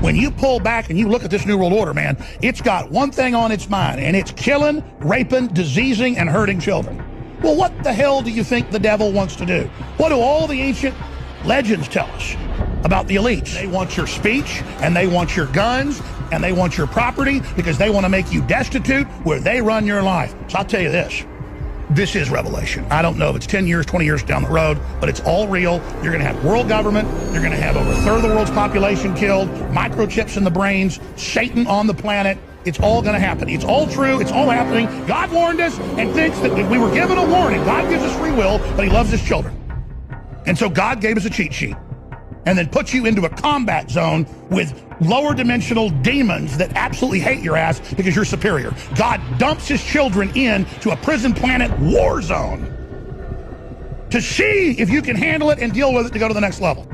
When you pull back and you look at this New World Order, man, it's got one thing on its mind, and it's killing, raping, diseasing, and hurting children. Well, what the hell do you think the devil wants to do? What do all the ancient legends tell us about the elites? They want your speech, and they want your guns, and they want your property, because they want to make you destitute where they run your life. So I'll tell you this is Revelation. I don't know if it's 10 years, 20 years down the road, but it's all real. You're going to have world government. You're going to have over a third of the world's population killed, microchips in the brains, Satan on the planet. It's all going to happen. It's all true. It's all happening. God warned us and thinks that we were given a warning. God gives us free will, but he loves his children. And so God gave us a cheat sheet and then puts you into a combat zone with lower dimensional demons that absolutely hate your ass because you're superior. God dumps his children into a prison planet war zone to see if you can handle it and deal with it to go to the next level.